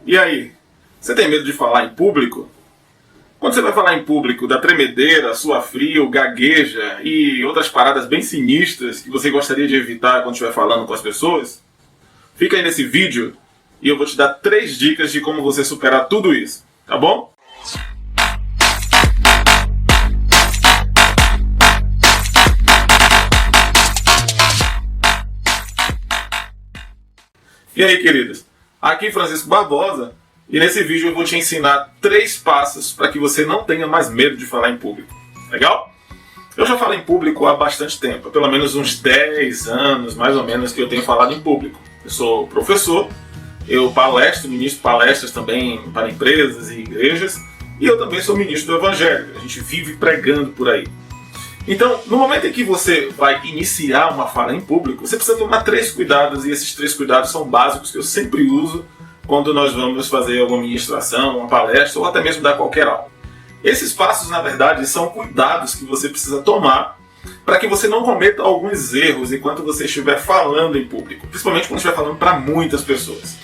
E aí, você tem medo de falar em público? Quando você vai falar em público, dá tremedeira, sua frio, gagueja e outras paradas bem sinistras que você gostaria de evitar quando estiver falando com as pessoas? Fica aí nesse vídeo e eu vou te dar 3 dicas de como você superar tudo isso, tá bom? E aí, queridos? Aqui Francisco Barbosa e nesse vídeo eu vou te ensinar 3 passos para que você não tenha mais medo de falar em público. Legal? Eu já falo em público há bastante tempo, há pelo menos uns 10 anos, mais ou menos, que eu tenho falado em público. Eu sou professor, eu palestro, ministro palestras também para empresas e igrejas, e eu também sou ministro do Evangelho. A gente vive pregando por aí. Então, no momento em que você vai iniciar uma fala em público, você precisa tomar 3 cuidados, e esses 3 cuidados são básicos que eu sempre uso quando nós vamos fazer alguma ministração, uma palestra ou até mesmo dar qualquer aula. Esses passos, na verdade, são cuidados que você precisa tomar para que você não cometa alguns erros enquanto você estiver falando em público, principalmente quando estiver falando para muitas pessoas.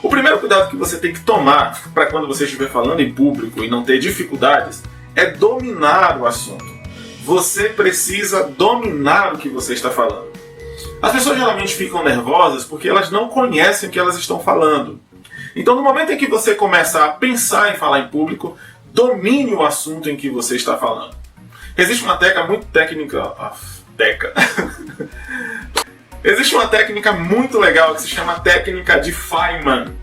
O primeiro cuidado que você tem que tomar para quando você estiver falando em público e não ter dificuldades é dominar o assunto. Você precisa dominar o que você está falando. As pessoas geralmente ficam nervosas porque elas não conhecem o que elas estão falando. Então, no momento em que você começar a pensar em falar em público, domine o assunto em que você está falando. Existe uma técnica muito técnica... Existe uma técnica muito legal que se chama técnica de Feynman.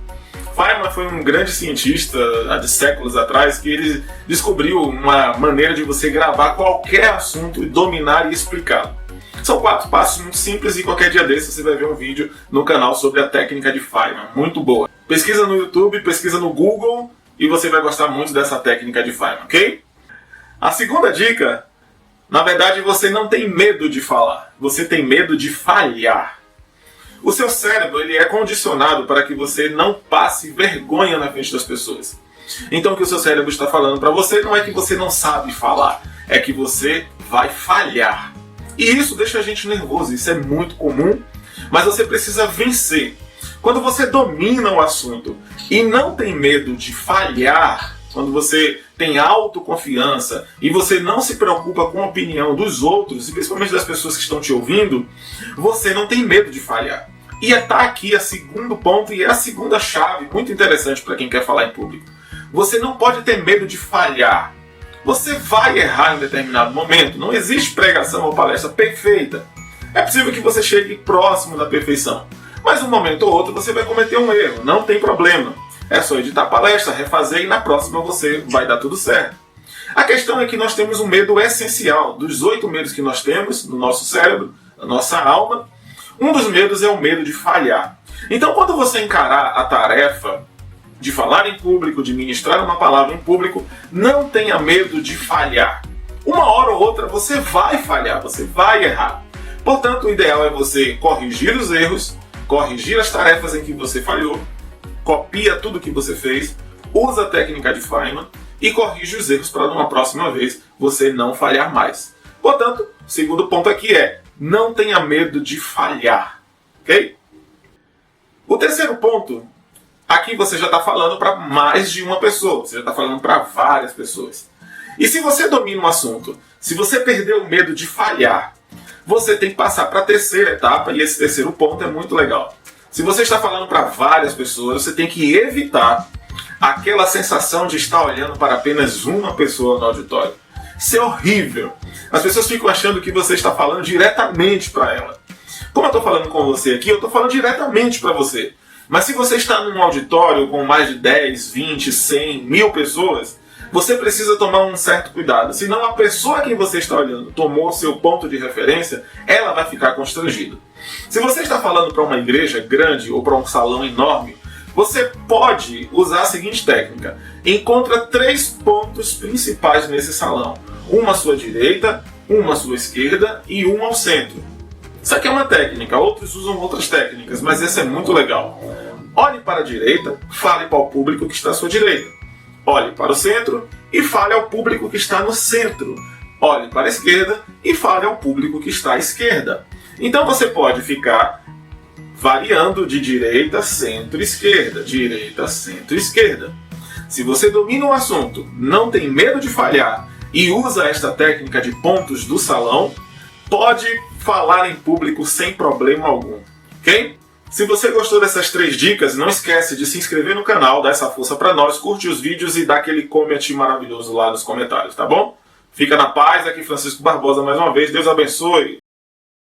Feynman foi um grande cientista há de séculos atrás que ele descobriu uma maneira de você gravar qualquer assunto e dominar e explicá-lo. São 4 passos muito simples e qualquer dia desse você vai ver um vídeo no canal sobre a técnica de Feynman. Muito boa. Pesquisa no YouTube, pesquisa no Google e você vai gostar muito dessa técnica de Feynman, ok? A segunda dica, na verdade, você não tem medo de falar. Você tem medo de falhar. O seu cérebro ele é condicionado para que você não passe vergonha na frente das pessoas. Então o que o seu cérebro está falando para você não é que você não sabe falar, é que você vai falhar. E isso deixa a gente nervoso, isso é muito comum, mas você precisa vencer. Quando você domina o assunto e não tem medo de falhar, quando você tem autoconfiança e você não se preocupa com a opinião dos outros, e principalmente das pessoas que estão te ouvindo, você não tem medo de falhar. E está aqui o segundo ponto e é a segunda chave, muito interessante para quem quer falar em público. Você não pode ter medo de falhar. Você vai errar em determinado momento. Não existe pregação ou palestra perfeita. É possível que você chegue próximo da perfeição. Mas um momento ou outro você vai cometer um erro, não tem problema. É só editar a palestra, refazer e na próxima você vai dar tudo certo. A questão é que nós temos um medo essencial. Dos 8 medos que nós temos no nosso cérebro, na nossa alma, um dos medos é o medo de falhar. Então quando você encarar a tarefa de falar em público, de ministrar uma palavra em público, não tenha medo de falhar. Uma hora ou outra você vai falhar, você vai errar. Portanto, o ideal é você corrigir os erros, corrigir as tarefas em que você falhou, copia tudo que você fez, usa a técnica de Feynman e corrige os erros para numa próxima vez você não falhar mais. Portanto, o segundo ponto aqui é, não tenha medo de falhar, ok? O terceiro ponto, aqui você já está falando para mais de uma pessoa, você já está falando para várias pessoas. E se você domina um assunto, se você perdeu o medo de falhar, você tem que passar para a terceira etapa, e esse terceiro ponto é muito legal. Se você está falando para várias pessoas, você tem que evitar aquela sensação de estar olhando para apenas uma pessoa no auditório. Isso é horrível. As pessoas ficam achando que você está falando diretamente para ela. Como eu estou falando com você aqui, eu estou falando diretamente para você. Mas se você está num auditório com mais de 10, 20, 100, 1000 pessoas, você precisa tomar um certo cuidado. Senão a pessoa a quem você está olhando tomou seu ponto de referência, ela vai ficar constrangida. Se você está falando para uma igreja grande ou para um salão enorme, você pode usar a seguinte técnica. Encontra 3 pontos principais nesse salão. Uma à sua direita, uma à sua esquerda e um ao centro. Isso aqui é uma técnica, outros usam outras técnicas, mas essa é muito legal. Olhe para a direita, fale para o público que está à sua direita. Olhe para o centro e fale ao público que está no centro. Olhe para a esquerda e fale ao público que está à esquerda. Então você pode ficar variando de direita, centro, esquerda, direita, centro, esquerda. Se você domina o assunto, não tem medo de falhar e usa esta técnica de pontos do salão, pode falar em público sem problema algum, ok? Se você gostou dessas 3 dicas, não esquece de se inscrever no canal, dar essa força pra nós, curte os vídeos e dá aquele comment maravilhoso lá nos comentários, tá bom? Fica na paz, aqui Francisco Barbosa mais uma vez, Deus abençoe!